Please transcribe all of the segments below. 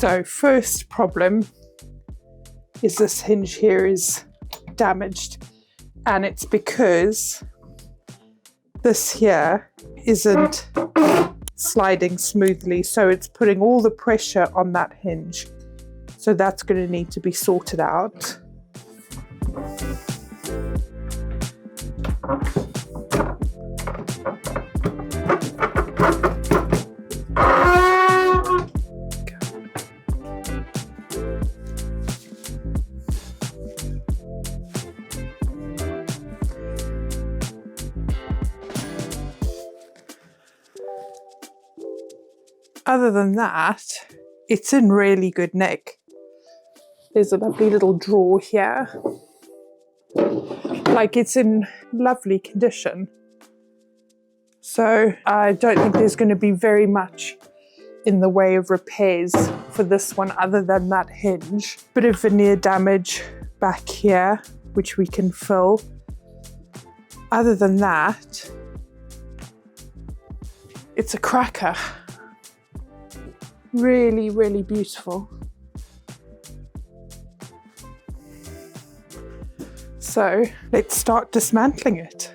So first problem is this hinge here is damaged, and it's because this here isn't sliding smoothly, so it's putting all the pressure on that hinge. So that's going to need to be sorted out. Other than that, it's in really good nick. There's a lovely little drawer here. Like, it's in lovely condition. So I don't think there's going to be very much in the way of repairs for this one other than that hinge. Bit of veneer damage back here, which we can fill. Other than that, it's a cracker. Really, really beautiful. So let's start dismantling it.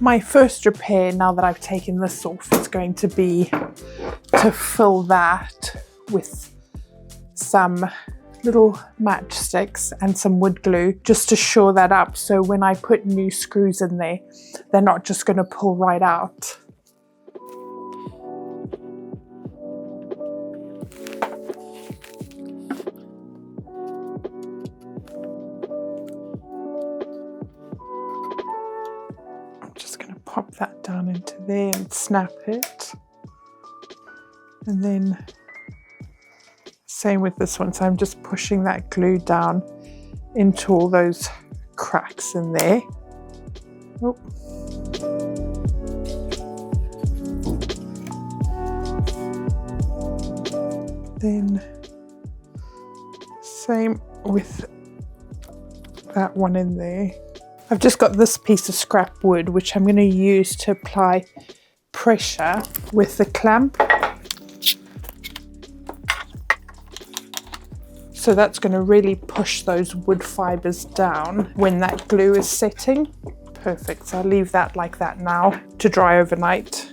My first repair, now that I've taken this off, is going to be to fill that with some little matchsticks and some wood glue, just to shore that up, so when I put new screws in there, they're not just going to pull right out. Pop that down into there and snap it. And then same with this one. So I'm just pushing that glue down into all those cracks in there. Oh. Then same with that one in there. I've just got this piece of scrap wood, which I'm going to use to apply pressure with the clamp. So that's going to really push those wood fibres down when that glue is setting. Perfect, so I'll leave that like that now to dry overnight.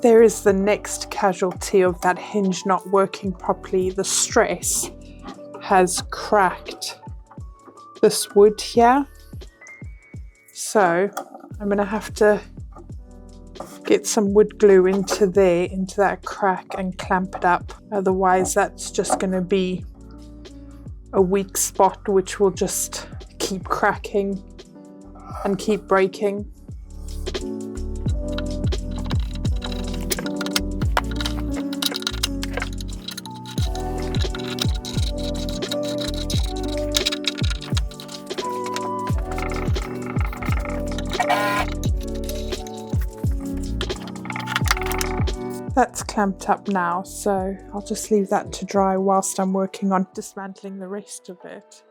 There is the next casualty of that hinge not working properly. The stress has cracked this wood here. So I'm going to have to get some wood glue into there, into that crack, and clamp it up. Otherwise that's just going to be a weak spot which will just keep cracking and keep breaking. clamped up now, so I'll just leave that to dry whilst I'm working on dismantling the rest of it.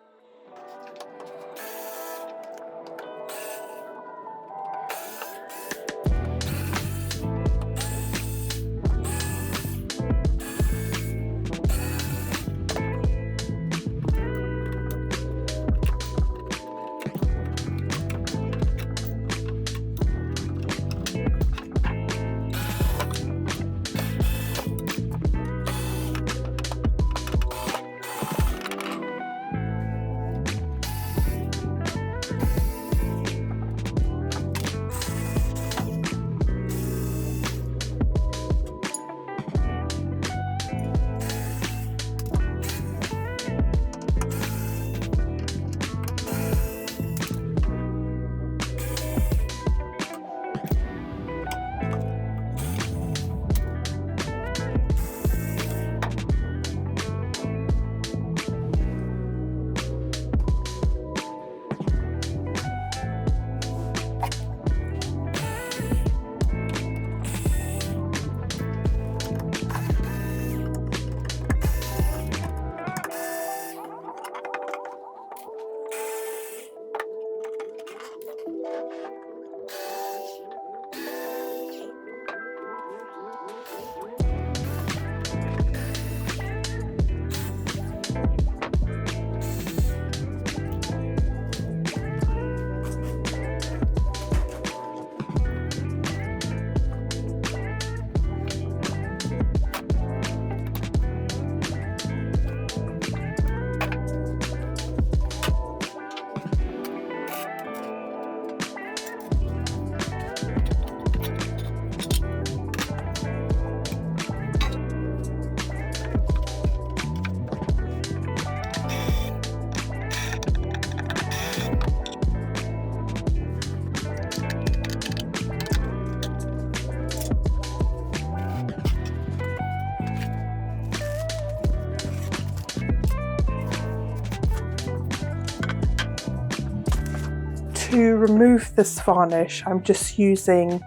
To remove this varnish, I'm just using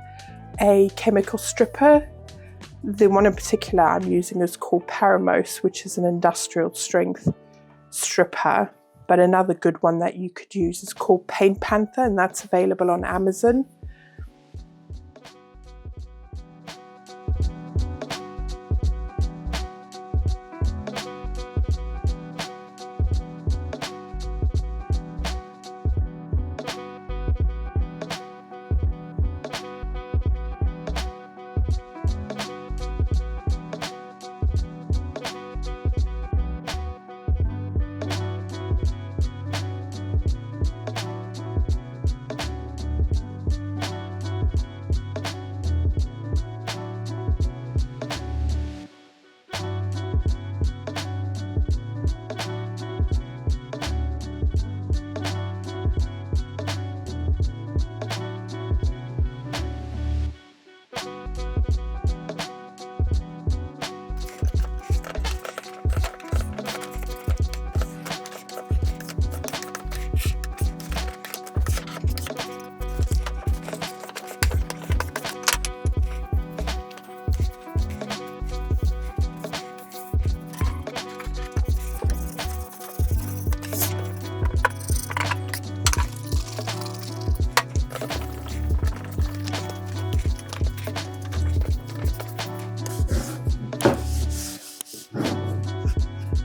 a chemical stripper. The one in particular I'm using is called Paramos, which is an industrial strength stripper. But another good one that you could use is called Paint Panther, and that's available on Amazon.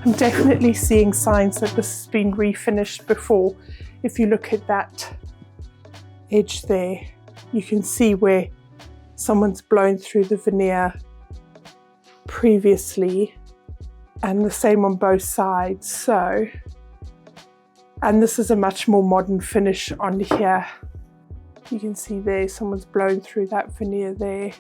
I'm definitely seeing signs that this has been refinished before. If you look at that edge there, you can see where someone's blown through the veneer previously, and the same on both sides. So, and this is a much more modern finish on here. You can see there someone's blown through that veneer there.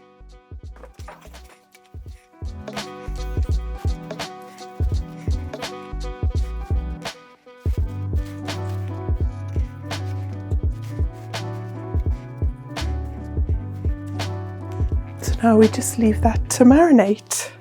So now we just leave that to marinate.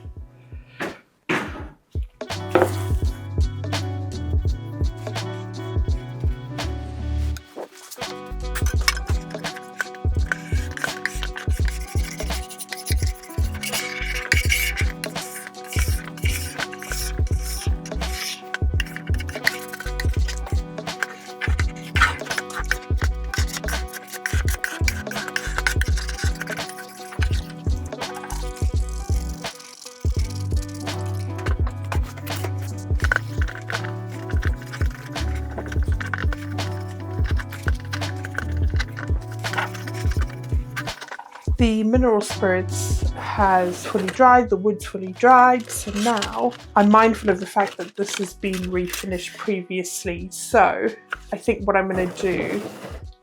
The mineral spirits has fully dried, the wood's fully dried, so now I'm mindful of the fact that this has been refinished previously, so I think what I'm going to do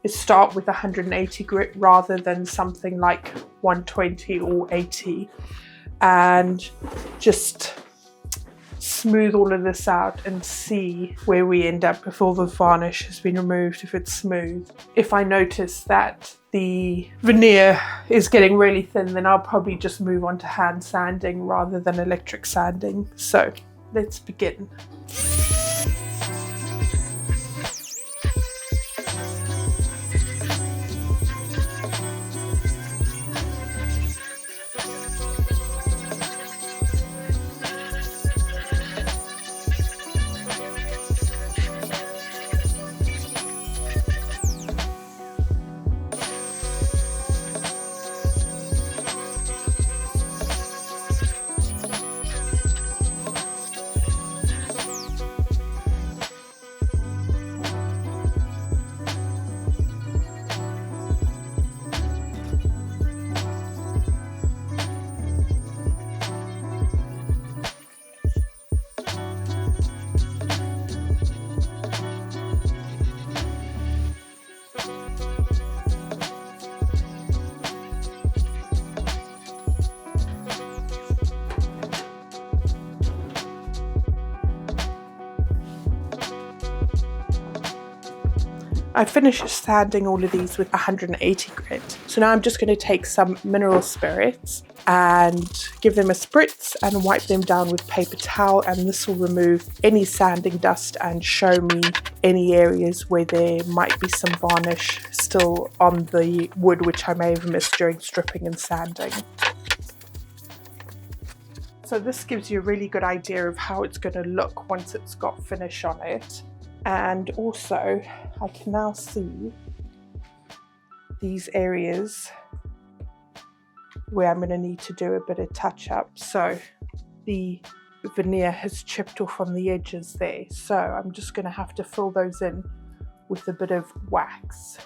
is start with 180 grit rather than something like 120 or 80, and just smooth all of this out and see where we end up if all the varnish has been removed, if it's smooth. If I notice that the veneer is getting really thin, then I'll probably just move on to hand sanding rather than electric sanding. So let's begin. I finished sanding all of these with 180 grit. So now I'm just going to take some mineral spirits and give them a spritz and wipe them down with paper towel, and this will remove any sanding dust and show me any areas where there might be some varnish still on the wood which I may have missed during stripping and sanding. So this gives you a really good idea of how it's going to look once it's got finish on it. And also I can now see these areas where I'm going to need to do a bit of touch up. So the veneer has chipped off on the edges there, so I'm just going to have to fill those in with a bit of wax.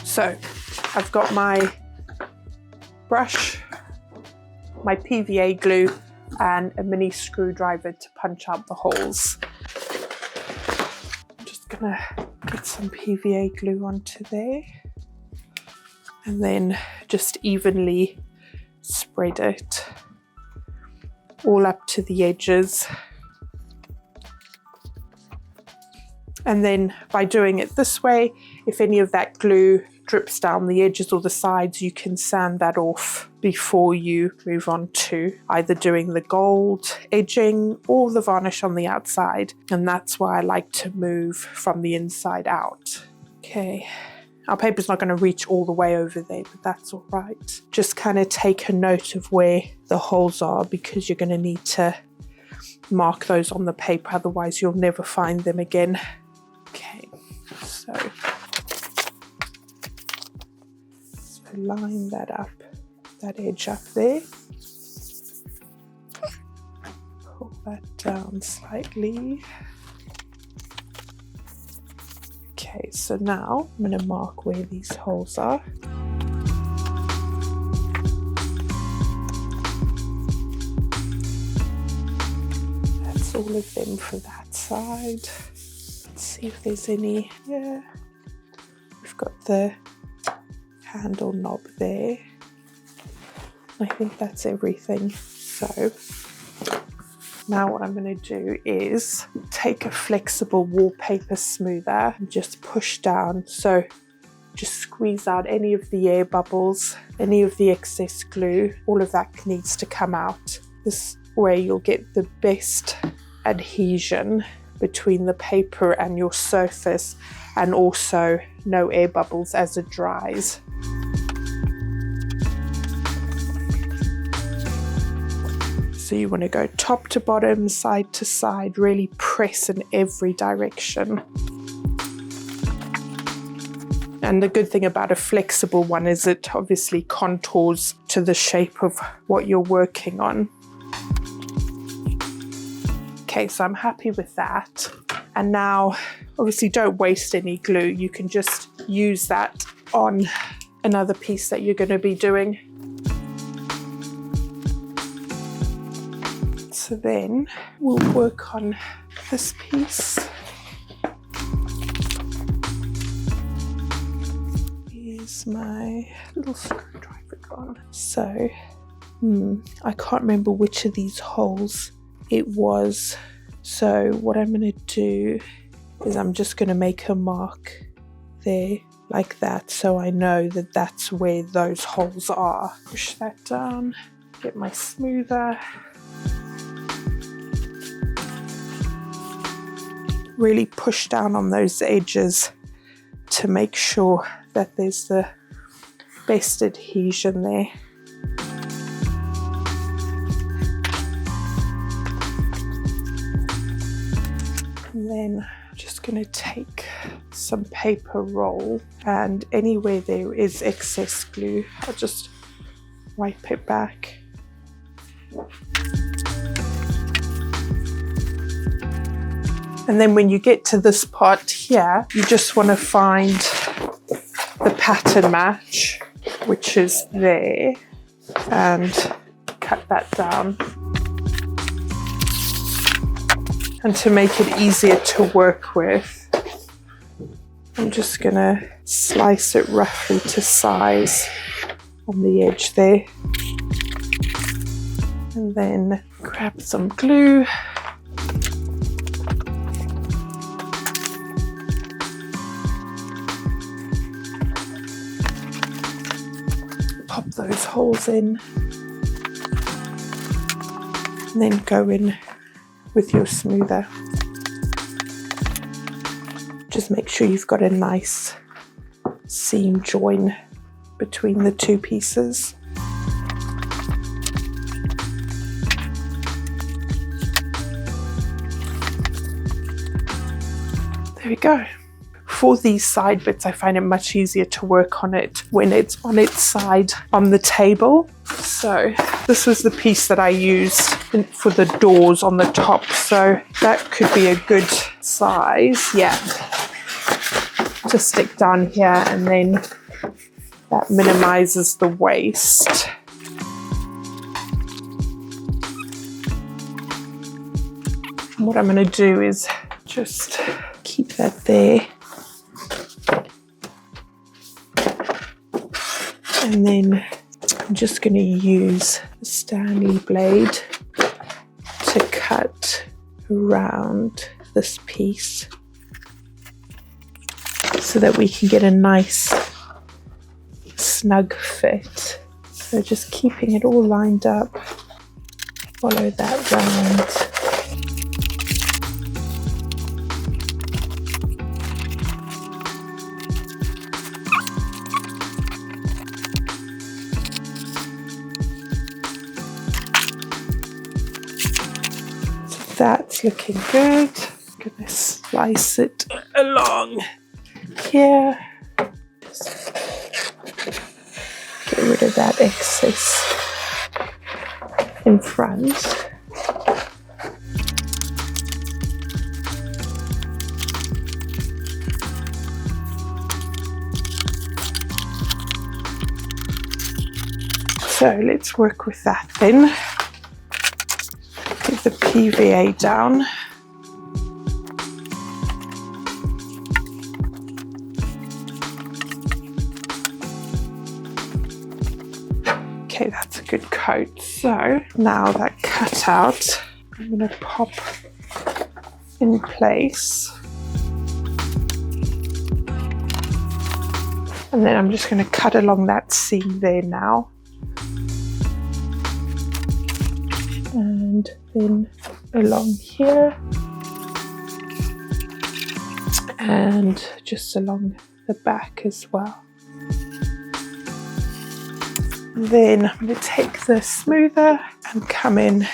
So I've got my brush, my PVA glue and a mini screwdriver to punch out the holes. I'm just gonna put some PVA glue onto there and then just evenly spread it all up to the edges. And then by doing it this way, if any of that glue drips down the edges or the sides, you can sand that off before you move on to either doing the gold edging or the varnish on the outside. And that's why I like to move from the inside out. Okay, our paper's not going to reach all the way over there, but that's all right. Just kind of take a note of where the holes are, because you're going to need to mark those on the paper, otherwise you'll never find them again. Okay, so line that up, that edge up there, pull that down slightly. Okay, so now I'm going to mark where these holes are. That's all of them for that side. Let's see if there's any. Yeah, we've got the handle knob there. I think that's everything. So now what I'm going to do is take a flexible wallpaper smoother and just push down. So just squeeze out any of the air bubbles, any of the excess glue. All of that needs to come out. This way you'll get the best adhesion between the paper and your surface, and also no air bubbles as it dries. So you want to go top to bottom, side to side, really press in every direction. And the good thing about a flexible one is it obviously contours to the shape of what you're working on. Okay, so I'm happy with that. And now, obviously don't waste any glue. You can just use that on another piece that you're going to be doing. So then we'll work on this piece. Here's my little screwdriver gone. So, I can't remember which of these holes it was. So what I'm going to do is I'm just going to make a mark there like that, so I know that that's where those holes are. Push that down, get my smoother. Really push down on those edges to make sure that there's the best adhesion there. And then I'm just going to take some paper roll, and anywhere there is excess glue, I'll just wipe it back. And then when you get to this part here, you just want to find the pattern match, which is there, and cut that down. And to make it easier to work with, I'm just going to slice it roughly to size on the edge there. And then grab some glue. Pop those holes in. And then go in with your smoother. Just make sure you've got a nice seam join between the two pieces. There we go. For these side bits, I find it much easier to work on it when it's on its side on the table. So this was the piece that I used for the doors on the top, so that could be a good size, yeah, to stick down here, and then that minimizes the waste. And what I'm going to do is just keep that there. And then I'm just going to use a Stanley blade to cut around this piece so that we can get a nice snug fit. So just keeping it all lined up, follow that round. That's looking good. I'm gonna slice it along here. Just get rid of that excess in front. So let's work with that then. Get the PVA down. Okay, that's a good coat. So now that cutout, I'm going to pop in place. And then I'm just going to cut along that seam there now. And then along here. And just along the back as well. Then I'm going to take the smoother and come in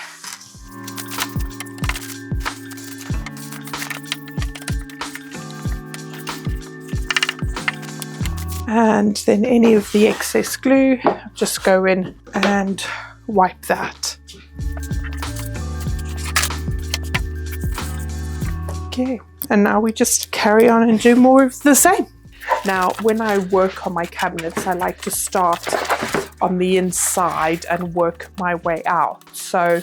and then any of the excess glue, just go in and wipe that. Okay, and now we just carry on and do more of the same. Now, when I work on my cabinets, I like to start on the inside and work my way out. So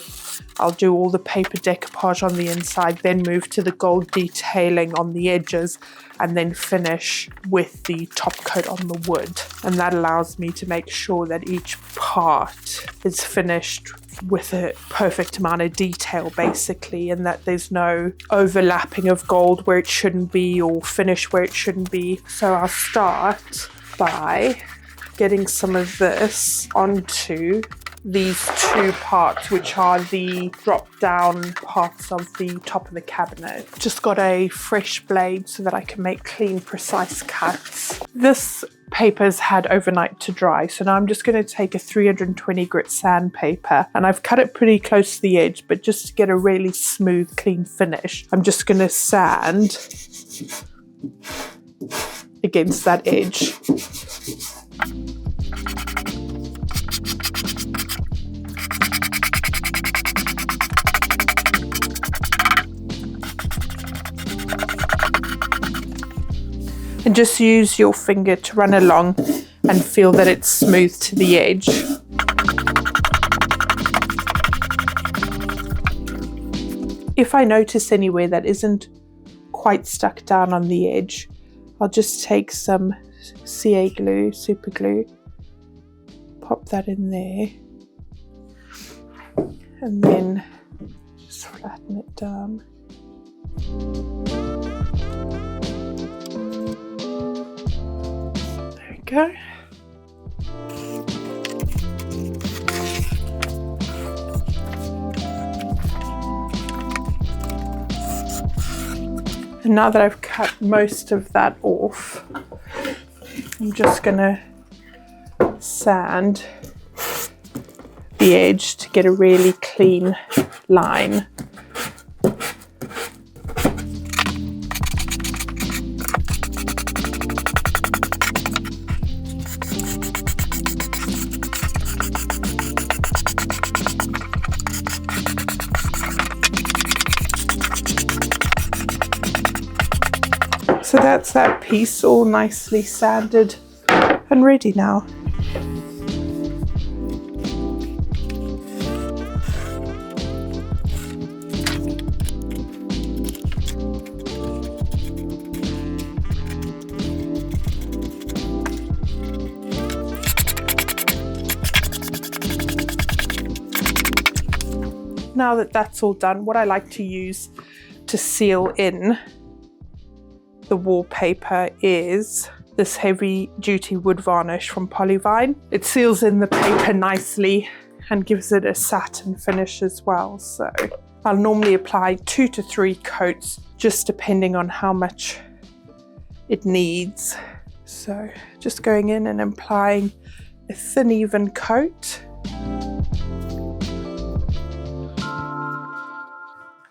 I'll do all the paper decoupage on the inside, then move to the gold detailing on the edges, and then finish with the top coat on the wood. And that allows me to make sure that each part is finished with a perfect amount of detail, basically, and that there's no overlapping of gold where it shouldn't be or finish where it shouldn't be. So I'll start by getting some of this onto these two parts, which are the drop down parts of the top of the cabinet. Just got a fresh blade so that I can make clean, precise cuts. This paper's had overnight to dry, so now I'm just going to take a 320 grit sandpaper, and I've cut it pretty close to the edge, but just to get a really smooth, clean finish, I'm just going to sand against that edge. And just use your finger to run along and feel that it's smooth to the edge. If I notice anywhere that isn't quite stuck down on the edge, I'll just take some CA glue, super glue, pop that in there, and then just flatten it down. Go. And now that I've cut most of that off, I'm just gonna sand the edge to get a really clean line. So that's that piece all nicely sanded and ready now. Now that that's all done, what I like to use to seal in the wallpaper is this heavy duty wood varnish from Polyvine. It seals in the paper nicely and gives it a satin finish as well. So I'll normally apply 2 to 3 coats, just depending on how much it needs. So just going in and applying a thin, even coat.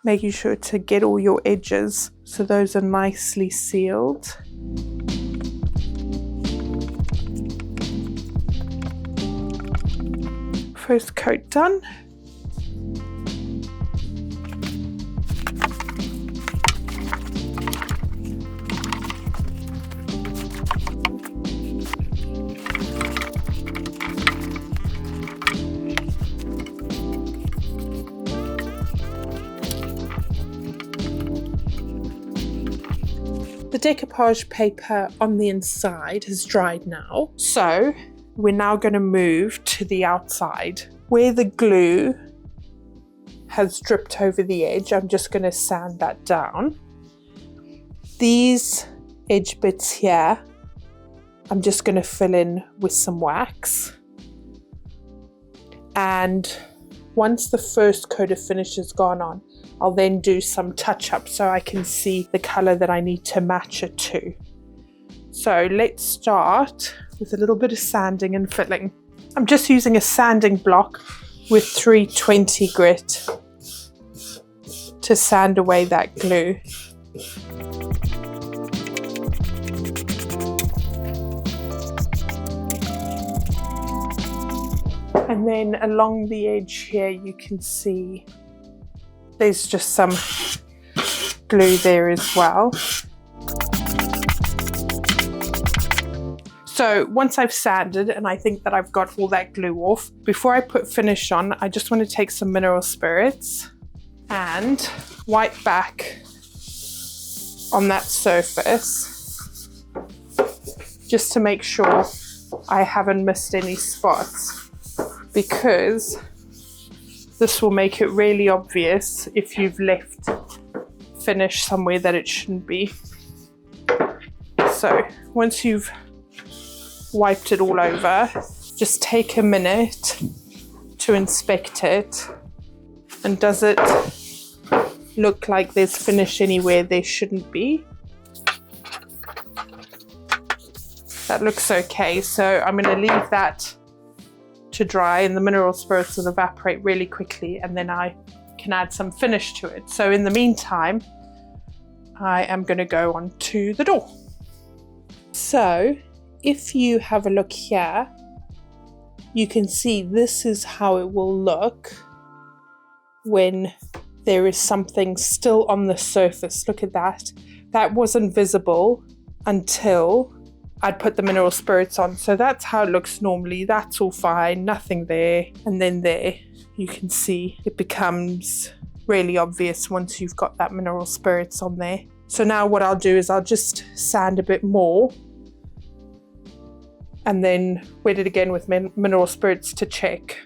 Making sure to get all your edges so those are nicely sealed. First coat done. The decoupage paper on the inside has dried now, so we're now going to move to the outside. Where the glue has dripped over the edge, I'm just going to sand that down. These edge bits here, I'm just going to fill in with some wax. And once the first coat of finish has gone on, I'll then do some touch-up so I can see the colour that I need to match it to. So let's start with a little bit of sanding and filling. I'm just using a sanding block with 320 grit to sand away that glue. And then along the edge here, you can see there's just some glue there as well. So once I've sanded and I think that I've got all that glue off, before I put finish on, I just want to take some mineral spirits and wipe back on that surface just to make sure I haven't missed any spots, because this will make it really obvious if you've left finish somewhere that it shouldn't be. So once you've wiped it all over, just take a minute to inspect it. And does it look like there's finish anywhere there shouldn't be? That looks okay, so I'm going to leave that to dry and the mineral spirits will evaporate really quickly, and then I can add some finish to it. So in the meantime, I am going to go on to the door. So if you have a look here, you can see this is how it will look when there is something still on the surface. Look at that. That wasn't visible until I'd put the mineral spirits on. So that's how it looks normally. That's all fine, nothing there. And then there, you can see it becomes really obvious once you've got that mineral spirits on there. So now what I'll do is I'll just sand a bit more and then wet it again with mineral spirits to check.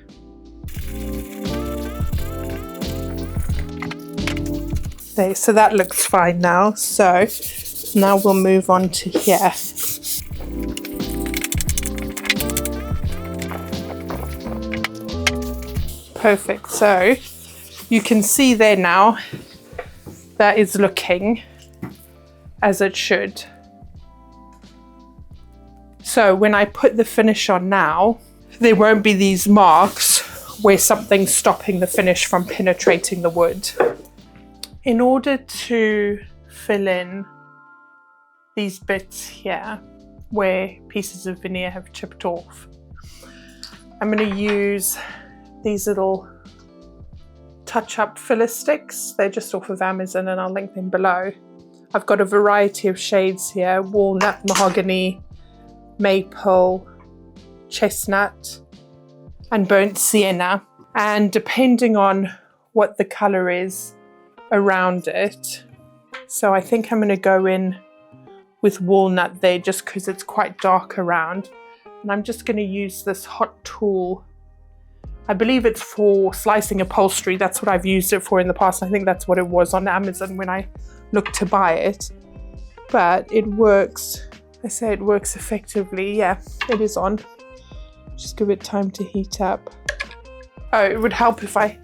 There, so that looks fine now. So now we'll move on to here. Perfect, so you can see there now that is looking as it should. So when I put the finish on now, there won't be these marks where something's stopping the finish from penetrating the wood. In order to fill in these bits here where pieces of veneer have chipped off, I'm going to use these little touch-up filler sticks. They're just off of Amazon and I'll link them below. I've got a variety of shades here: walnut, mahogany, maple, chestnut and burnt sienna. And depending on what the colour is around it, so I think I'm going to go in with walnut there just because it's quite dark around. And I'm just going to use this hot tool. I believe it's for slicing upholstery. That's what I've used it for in the past. I think that's what it was on Amazon when I looked to buy it. But it works. I say it works effectively. Yeah, it is on. Just give it time to heat up. Oh, it would help if I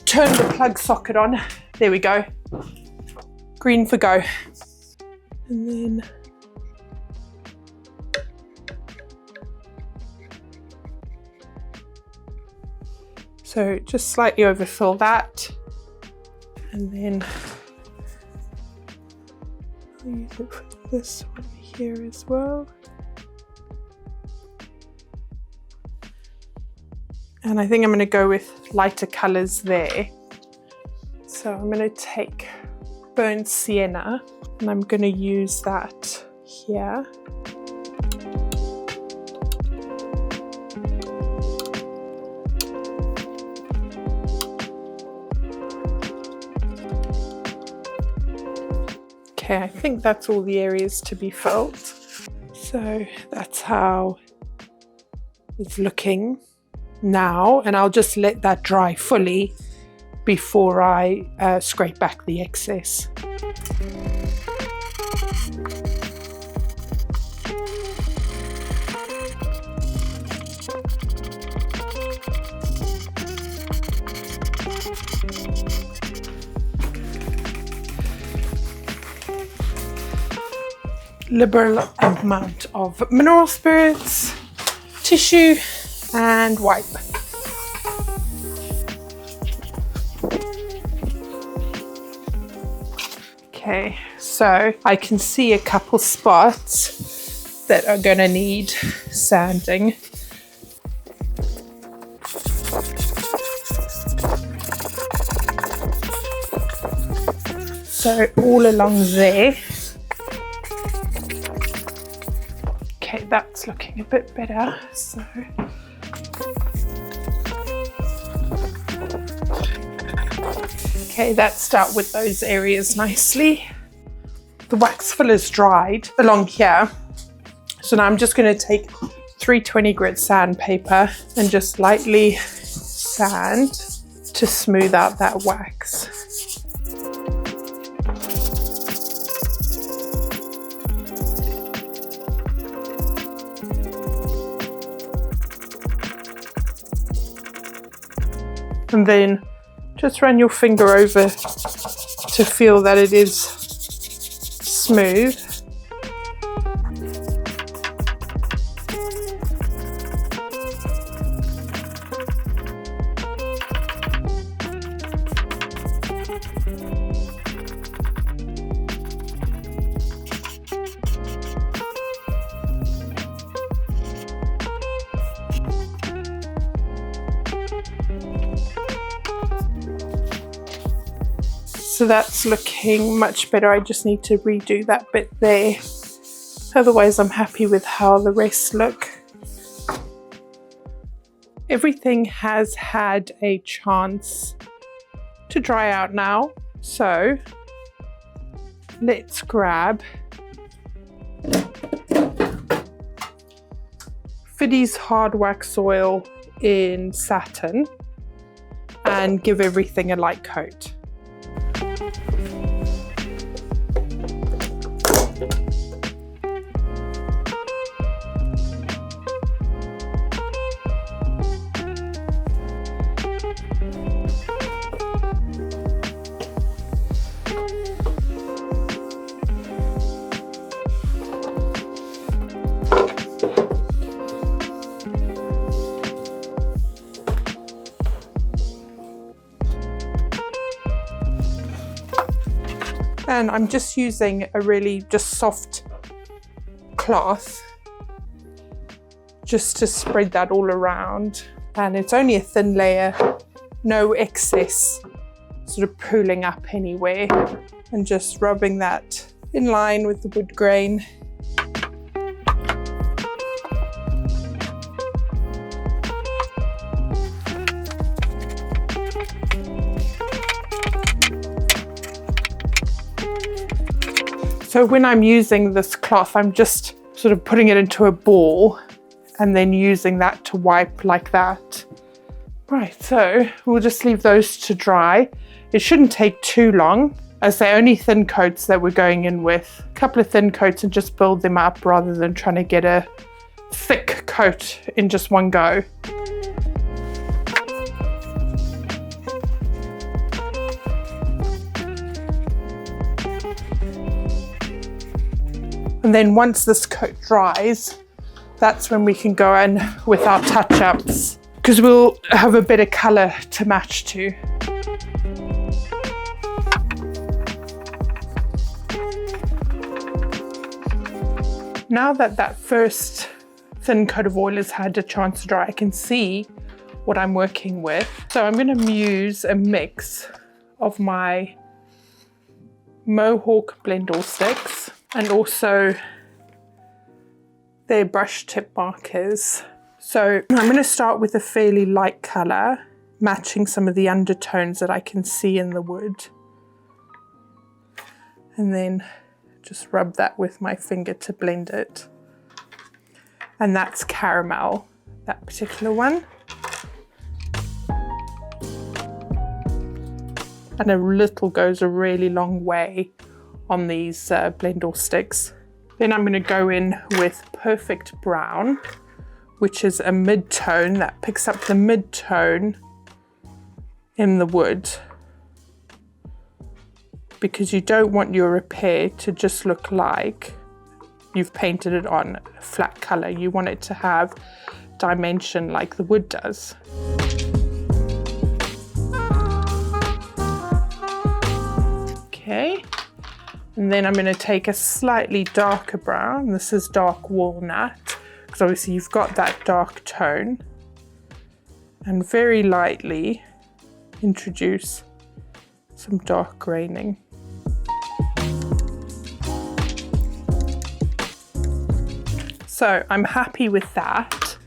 turned the plug socket on. There we go. Green for go. And then so just slightly overfill that, and then I'll use it for this one here as well. And I think I'm going to go with lighter colours there. So I'm going to take burnt sienna and I'm going to use that here. Okay, I think that's all the areas to be filled. So that's how it's looking now, and I'll just let that dry fully before I scrape back the excess. liberal amount of mineral spirits, tissue and wipe. Okay, so I can see a couple spots that are going to need sanding. So all along there. Okay, that's looking a bit better. So okay, that's dealt with those areas nicely. The wax fill is dried along here. So now I'm just going to take 320 grit sandpaper and just lightly sand to smooth out that wax. And then just run your finger over to feel that it is smooth. So that's looking much better. I just need to redo that bit there. Otherwise, I'm happy with how the rest look. Everything has had a chance to dry out now. So let's grab Fiddy's Hard Wax Oil in satin and give everything a light coat. And I'm just using a really just soft cloth just to spread that all around. And it's only a thin layer, no excess sort of pooling up anywhere. And just rubbing that in line with the wood grain. So when I'm using this cloth, I'm just sort of putting it into a ball and then using that to wipe like that. Right, so we'll just leave those to dry. It shouldn't take too long, as they're only thin coats that we're going in with. A couple of thin coats and just build them up rather than trying to get a thick coat in just one go. And then once this coat dries, that's when we can go in with our touch-ups, because we'll have a bit of colour to match to. Now that that first thin coat of oil has had a chance to dry, I can see what I'm working with. So I'm going to use a mix of my Mohawk Blendor sticks and also their brush tip markers. So I'm going to start with a fairly light colour, matching some of the undertones that I can see in the wood. And then just rub that with my finger to blend it. And that's caramel, that particular one. And a little goes a really long way on these Blendor sticks. Then I'm going to go in with Perfect Brown, which is a mid-tone that picks up the mid-tone in the wood, because you don't want your repair to just look like you've painted it on a flat color. You want it to have dimension like the wood does. Okay, and then I'm going to take a slightly darker brown. This is dark walnut, because obviously you've got that dark tone, and very lightly introduce some dark graining. So I'm happy with that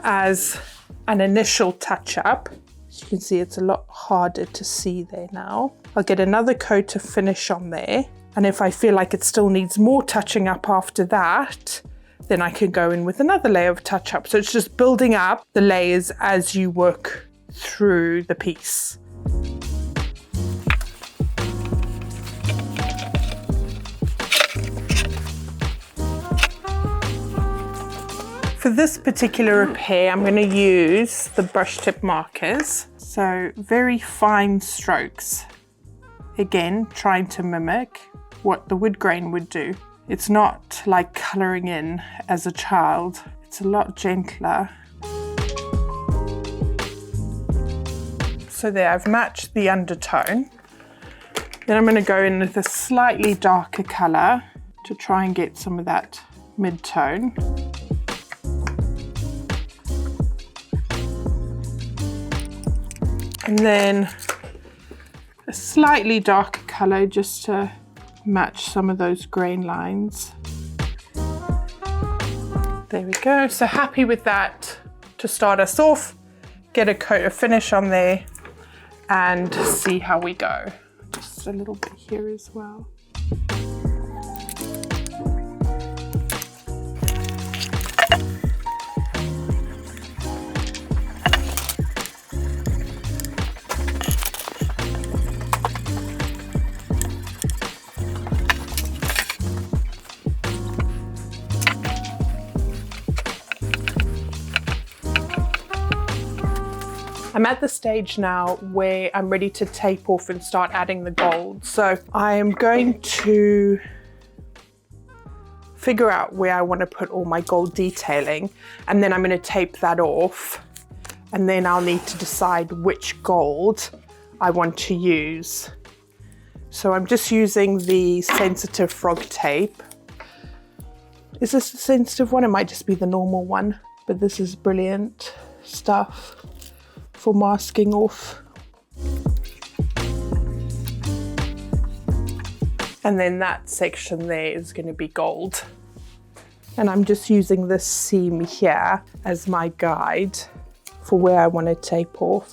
as an initial touch-up. As you can see, it's a lot harder to see there now. I'll get another coat of finish on there, and if I feel like it still needs more touching up after that, then I can go in with another layer of touch-up. So it's just building up the layers as you work through the piece. For this particular repair, I'm going to use the brush tip markers. So very fine strokes. Again, trying to mimic what the wood grain would do. It's not like colouring in as a child. It's a lot gentler. So there, I've matched the undertone. Then I'm going to go in with a slightly darker colour to try and get some of that mid-tone. And then a slightly darker colour just to match some of those grain lines. There we go. So happy with that to start us off. Get a coat of finish on there and see how we go. Just a little bit here as well. I'm at the stage now where I'm ready to tape off and start adding the gold. So I am going to figure out where I want to put all my gold detailing, and then I'm going to tape that off, and then I'll need to decide which gold I want to use. So I'm just using the sensitive frog tape. Is this the sensitive one? It might just be the normal one, but this is brilliant stuff for masking off. And then that section there is going to be gold. And I'm just using this seam here as my guide for where I want to tape off.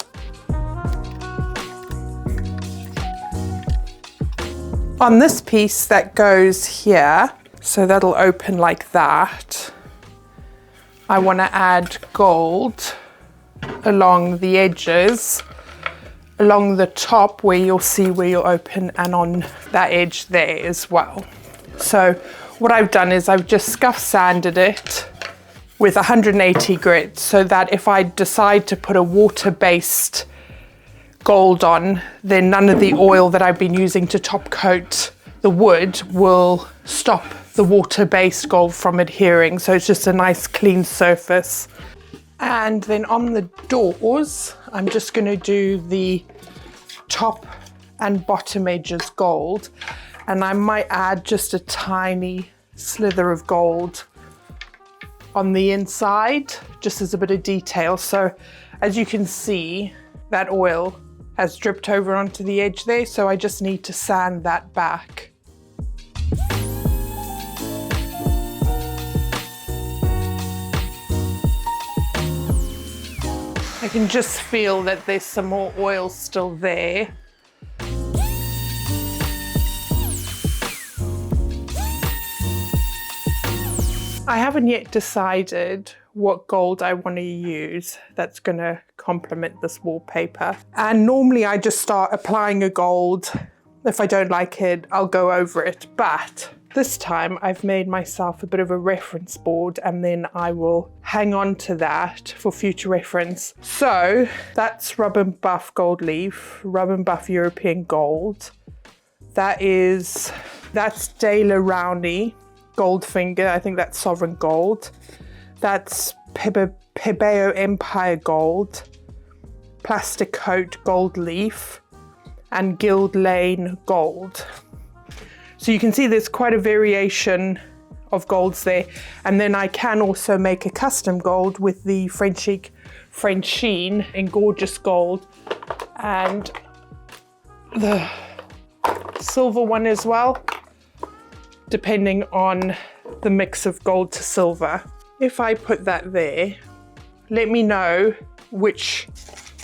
On this piece that goes here, so that'll open like that, I want to add gold along the edges, along the top where you'll see where you'll open, and on that edge there as well. So what I've done is I've just scuff sanded it with 180 grit, so that if I decide to put a water-based gold on, then none of the oil that I've been using to top coat the wood will stop the water-based gold from adhering. So it's just a nice clean surface. And then on the doors, I'm just going to do the top and bottom edges gold. And I might add just a tiny slither of gold on the inside, just as a bit of detail. So as you can see, that oil has dripped over onto the edge there. So I just need to sand that back. I can just feel that there's some more oil still there. I haven't yet decided what gold I want to use that's going to complement this wallpaper. And normally I just start applying a gold. If I don't like it, I'll go over it. But this time I've made myself a bit of a reference board, and then I will hang on to that for future reference. So that's Rub and Buff Gold Leaf, Rub and Buff European Gold. That's De La Rowney Goldfinger. I think that's Sovereign Gold. That's Pebeo Empire Gold, Plastic Coat Gold Leaf, and Guild Lane Gold. So you can see there's quite a variation of golds there. And then I can also make a custom gold with the French Chic French Sheen in Gorgeous Gold and the silver one as well, depending on the mix of gold to silver. If I put that there, let me know which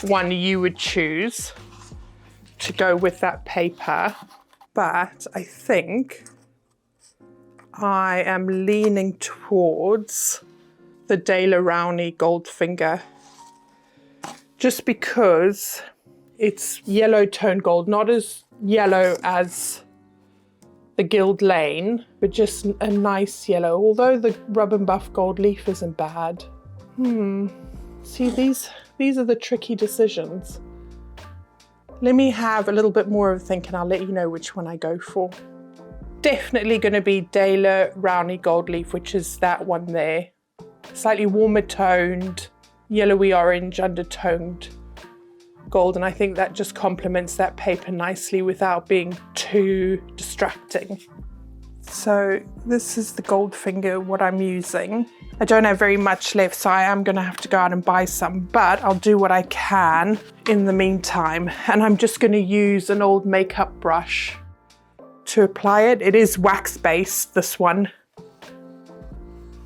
one you would choose to go with that paper. But I think I am leaning towards the Daler Rowney Goldfinger, just because it's yellow tone gold, not as yellow as the Guild Lane, but just a nice yellow, although the Rub and Buff Gold Leaf isn't bad. See, these are the tricky decisions. Let me have a little bit more of a think and I'll let you know which one I go for. Definitely going to be Daler Rowney Gold Leaf, which is that one there. Slightly warmer toned, yellowy orange undertoned gold, and I think that just complements that paper nicely without being too distracting. So this is the Goldfinger, what I'm using. I don't have very much left, so I am going to have to go out and buy some, but I'll do what I can in the meantime. And I'm just going to use an old makeup brush to apply it. It is wax-based, this one,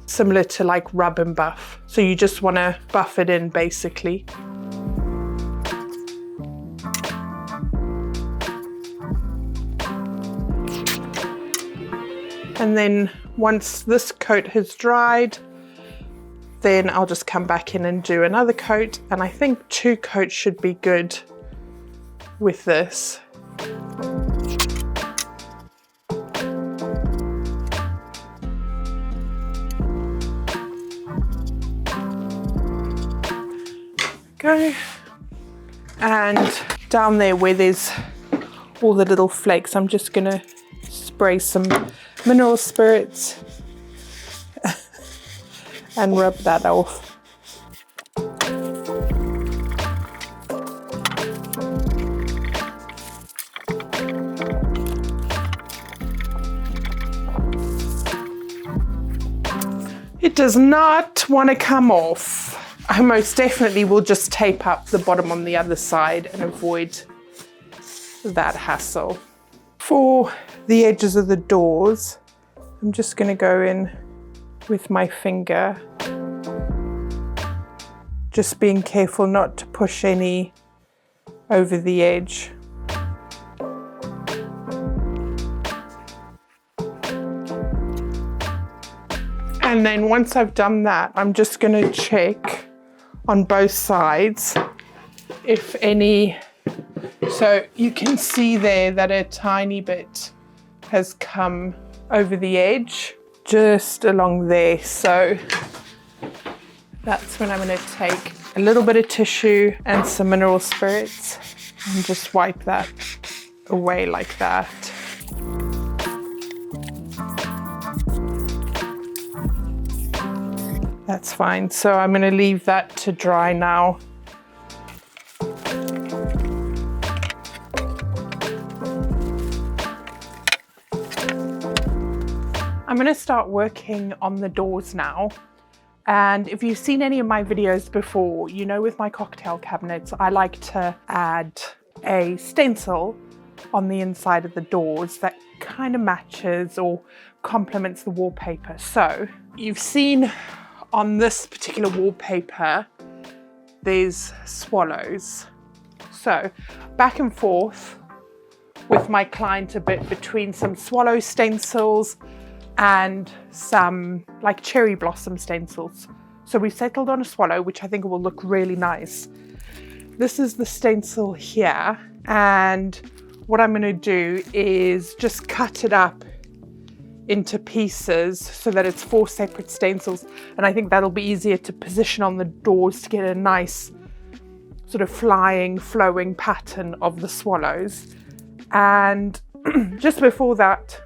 similar to like Rub and Buff. So you just want to buff it in basically. And then once this coat has dried, then I'll just come back in and do another coat. And I think 2 coats should be good with this. Go. And down there where there's all the little flakes, I'm just gonna spray some mineral spirits and rub that off. It does not want to come off. I most definitely will just tape up the bottom on the other side and avoid that hassle. For the edges of the doors, I'm just going to go in with my finger, just being careful not to push any over the edge. And then once I've done that, I'm just going to check on both sides if any. So you can see there that a tiny bit has come over the edge, just along there. So that's when I'm going to take a little bit of tissue and some mineral spirits and just wipe that away like that. That's fine. So I'm going to leave that to dry now. I'm going to start working on the doors now. And if you've seen any of my videos before, you know with my cocktail cabinets, I like to add a stencil on the inside of the doors that kind of matches or complements the wallpaper. So you've seen on this particular wallpaper, there's swallows. So back and forth with my client a bit between some swallow stencils and some like cherry blossom stencils. So we've settled on a swallow, which I think will look really nice. This is the stencil here. And what I'm going to do is just cut it up into pieces so that it's 4 separate stencils. And I think that'll be easier to position on the doors to get a nice sort of flying, flowing pattern of the swallows. And just before that,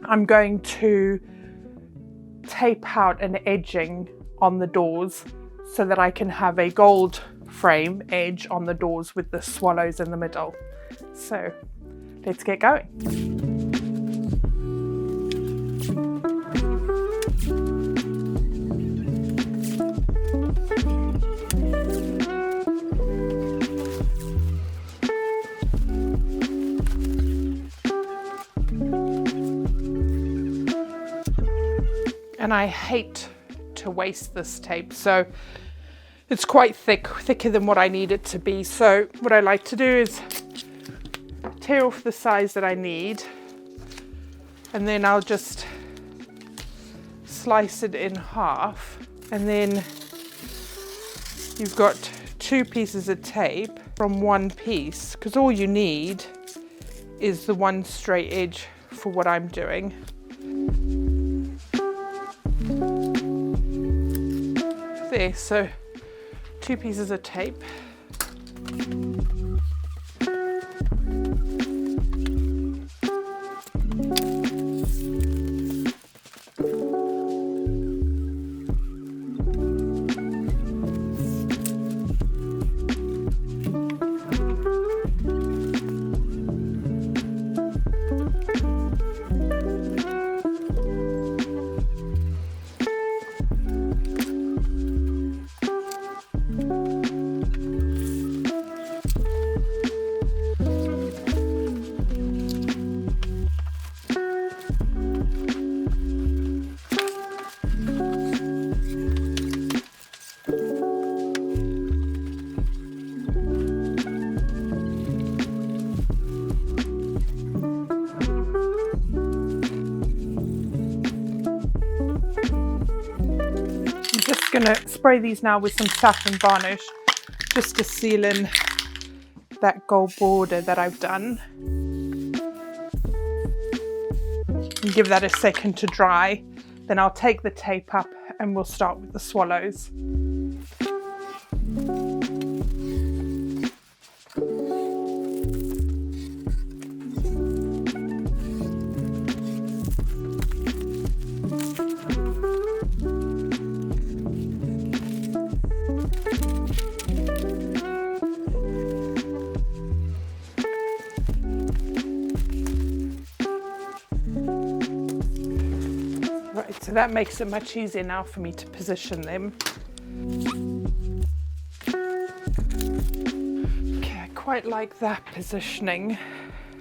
I'm going to tape out an edging on the doors so that I can have a gold frame edge on the doors with the swallows in the middle. So let's get going. And I hate to waste this tape, so it's quite thick, thicker than what I need it to be. So what I like to do is tear off the size that I need, and then I'll just slice it in half, and then you've got 2 pieces of tape from 1 piece, because all you need is the 1 straight edge for what I'm doing. There, so 2 pieces of tape. Gonna spray these now with some satin varnish just to seal in that gold border that I've done, and give that a second to dry. Then I'll take the tape up and we'll start with the swallows. So that makes it much easier now for me to position them. Okay, I quite like that positioning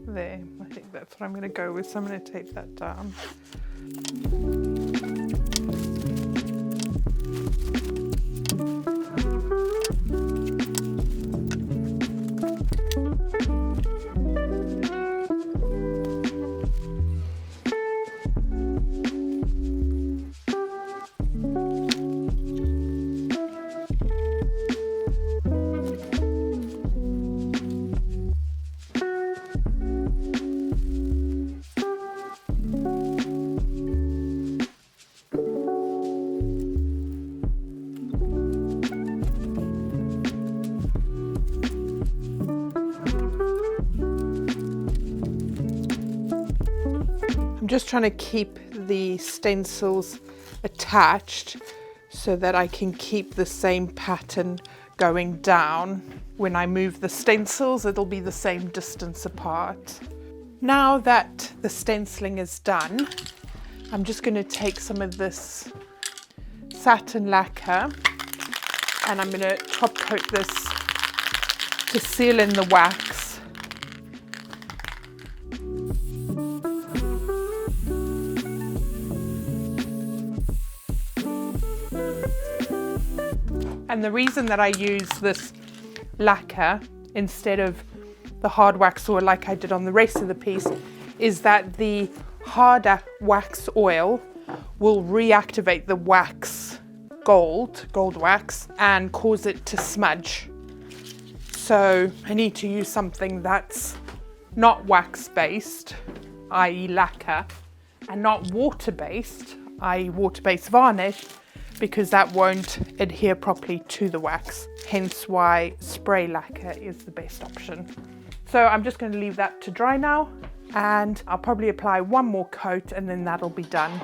there. I think that's what I'm going to go with, so I'm going to tape that down. Just trying to keep the stencils attached so that I can keep the same pattern going down. When I move the stencils, it'll be the same distance apart. Now that the stenciling is done, I'm just going to take some of this satin lacquer and I'm going to top coat this to seal in the wax. And the reason that I use this lacquer instead of the hard wax oil like I did on the rest of the piece is that the harder wax oil will reactivate the wax gold wax and cause it to smudge. So I need to use something that's not wax based, i.e. lacquer, and not water based, i.e. water based varnish, because that won't adhere properly to the wax, hence why spray lacquer is the best option. So I'm just going to leave that to dry now, and I'll probably apply one more coat and then that'll be done.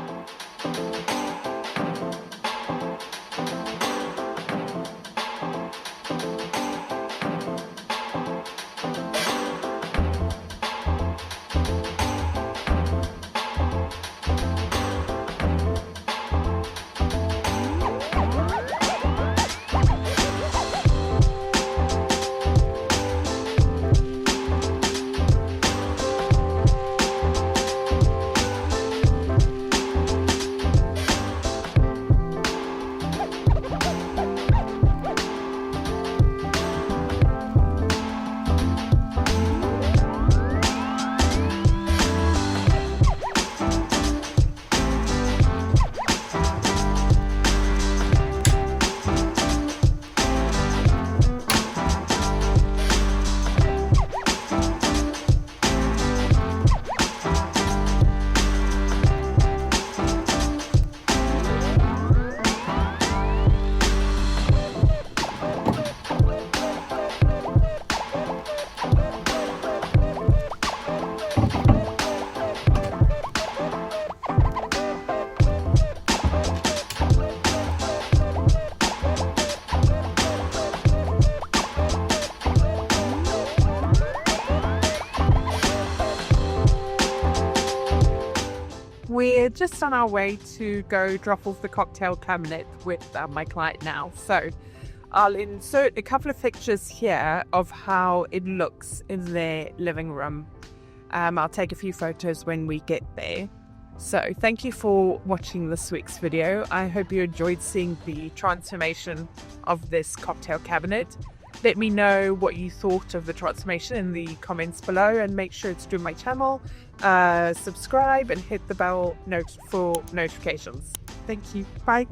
we're just on our way to go drop off the cocktail cabinet with my client now. So I'll insert a couple of pictures here of how it looks in their living room. I'll take a few photos when we get there. So thank you for watching this week's video. I hope you enjoyed seeing the transformation of this cocktail cabinet. Let me know what you thought of the transformation in the comments below, and make sure to do my channel, subscribe and hit the bell for notifications. Thank you. Bye.